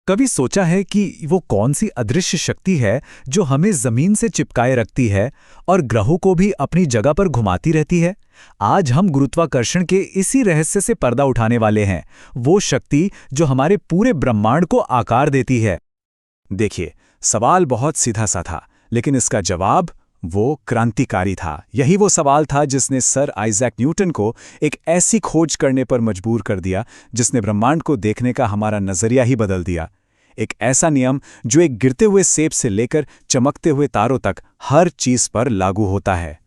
कभी सोचा है कि वो कौन सी अदृश्य शक्ति है जो हमें जमीन से चिपकाए रखती है और ग्रहों को भी अपनी जगह पर घुमाती रहती है? आज हम गुरुत्वाकर्षण के इसी रहस्य से पर्दा उठाने वाले हैं, वो शक्ति जो हमारे पूरे ब्रह्मांड को आकार देती है। देखिए, सवाल बहुत सीधा सा था, लेकिन इसका जवाब वो क्रांतिकारी था। यही वो सवाल था जिसने सर आइजैक न्यूटन को एक ऐसी खोज करने पर मजबूर कर दिया जिसने ब्रह्मांड को देखने का हमारा नजरिया ही बदल दिया। एक ऐसा नियम जो एक गिरते हुए सेब से लेकर चमकते हुए तारों तक हर चीज पर लागू होता है।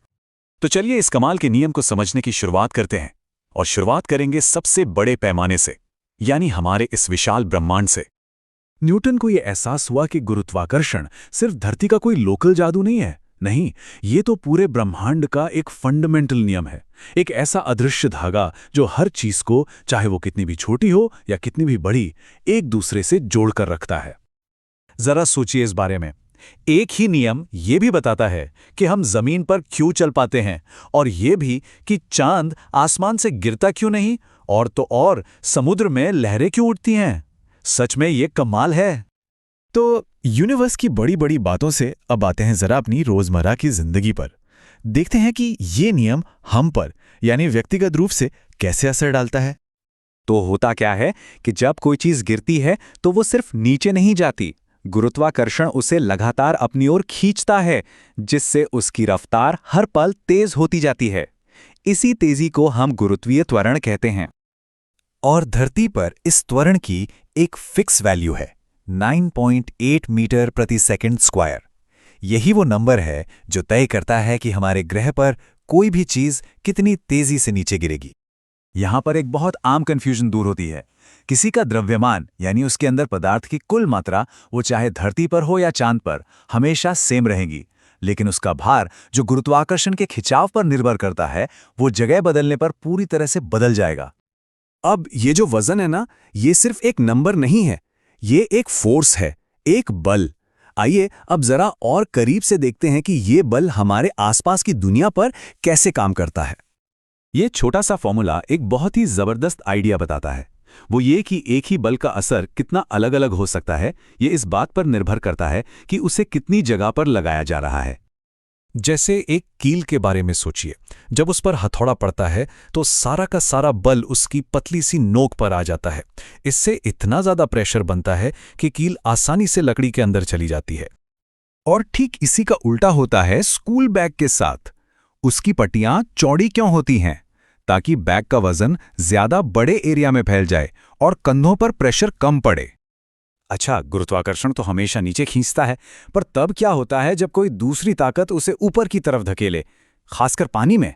तो चलिए इस कमाल के नियम को समझने की शुरुआत करते हैं, और शुरुआत करेंगे सबसे बड़े पैमाने से, यानी हमारे इस विशाल ब्रह्मांड से। न्यूटन को यह एहसास हुआ कि गुरुत्वाकर्षण सिर्फ धरती का कोई लोकल जादू नहीं है। नहीं, ये तो पूरे ब्रह्मांड का एक फंडामेंटल नियम है, एक ऐसा अदृश्य धागा जो हर चीज को, चाहे वो कितनी भी छोटी हो या कितनी भी बड़ी, एक दूसरे से जोड़कर रखता है। जरा सोचिए इस बारे में। एक ही नियम ये भी बताता है कि हम जमीन पर क्यों चल पाते हैं, और ये भी कि चांद आसमान से गिरता क्यों नहीं, और तो और समुद्र में लहरें क्यों उठती हैं। सच में ये कमाल है। तो यूनिवर्स की बड़ी बड़ी बातों से अब आते हैं जरा अपनी रोजमर्रा की जिंदगी पर। देखते हैं कि ये नियम हम पर, यानी व्यक्तिगत रूप से, कैसे असर डालता है। तो होता क्या है कि जब कोई चीज गिरती है तो वो सिर्फ नीचे नहीं जाती, गुरुत्वाकर्षण उसे लगातार अपनी ओर खींचता है, जिससे उसकी रफ्तार हर पल तेज होती जाती है। इसी तेजी को हम गुरुत्वीय त्वरण कहते हैं। और धरती पर इस त्वरण की एक फिक्स वैल्यू है, 9.8 मीटर प्रति सेकंड स्क्वायर। यही वो नंबर है जो तय करता है कि हमारे ग्रह पर कोई भी चीज कितनी तेजी से नीचे गिरेगी। यहां पर एक बहुत आम कंफ्यूजन दूर होती है। किसी का द्रव्यमान, यानी उसके अंदर पदार्थ की कुल मात्रा, वो चाहे धरती पर हो या चांद पर, हमेशा सेम रहेगी, लेकिन उसका भार जो गुरुत्वाकर्षण के खिंचाव पर निर्भर करता है, वो जगह बदलने पर पूरी तरह से बदल जाएगा। अब ये जो वजन है ना, ये सिर्फ एक नंबर नहीं है, ये एक फोर्स है, एक बल। आइए अब जरा और करीब से देखते हैं कि ये बल हमारे आसपास की दुनिया पर कैसे काम करता है। ये छोटा सा फॉर्मूला एक बहुत ही जबरदस्त आइडिया बताता है। वो ये कि एक ही बल का असर कितना अलग अलग हो सकता है, ये इस बात पर निर्भर करता है कि उसे कितनी जगह पर लगाया जा रहा है। जैसे एक कील के बारे में सोचिए। जब उस पर हथौड़ा पड़ता है तो सारा का सारा बल उसकी पतली सी नोक पर आ जाता है। इससे इतना ज्यादा प्रेशर बनता है कि कील आसानी से लकड़ी के अंदर चली जाती है। और ठीक इसी का उल्टा होता है स्कूल बैग के साथ। उसकी पट्टियां चौड़ी क्यों होती हैं? ताकि बैग का वजन ज्यादा बड़े एरिया में फैल जाए और कंधों पर प्रेशर कम पड़े। अच्छा, गुरुत्वाकर्षण तो हमेशा नीचे खींचता है, पर तब क्या होता है जब कोई दूसरी ताकत उसे ऊपर की तरफ धकेले, खासकर पानी में?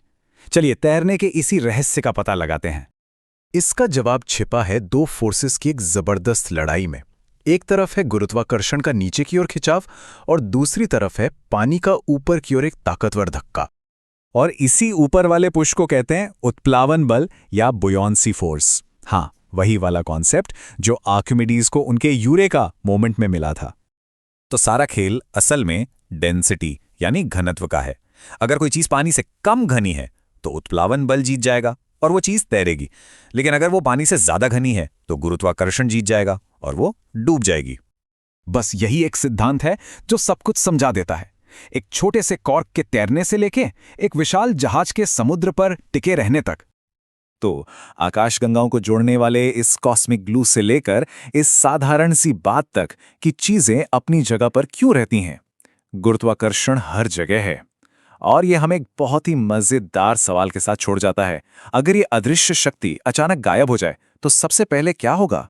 चलिए तैरने के इसी रहस्य का पता लगाते हैं। इसका जवाब छिपा है दो फोर्सेस की एक जबरदस्त लड़ाई में। एक तरफ है गुरुत्वाकर्षण का नीचे की ओर खिंचाव, और दूसरी तरफ है पानी का ऊपर की ओर एक ताकतवर धक्का। और इसी ऊपर वाले पुश को कहते हैं उत्प्लावन बल या बुयॉन्सी फोर्स। हाँ, वही वाला कॉन्सेप्ट जो आर्किमिडीज को उनके यूरेका मोमेंट में मिला था। तो सारा खेल असल में डेंसिटी यानी घनत्व का है। अगर कोई चीज पानी से कम घनी है तो उत्प्लावन बल जीत जाएगा और वो चीज तैरेगी, लेकिन अगर वो पानी से ज्यादा घनी है तो गुरुत्वाकर्षण जीत जाएगा और वो डूब जाएगी। बस यही एक सिद्धांत है जो सब कुछ समझा देता है। एक छोटे से कॉर्क के तैरने से लेके एक विशाल जहाज के समुद्र पर टिके रहने तक। तो आकाशगंगाओं को जोड़ने वाले इस कॉस्मिक ग्लू से लेकर इस साधारण सी बात तक कि चीजें अपनी जगह पर क्यों रहती हैं, गुरुत्वाकर्षण हर जगह है। और ये हमें एक बहुत ही मजेदार सवाल के साथ छोड़ जाता है। अगर ये अदृश्य शक्ति अचानक गायब हो जाए तो सबसे पहले क्या होगा?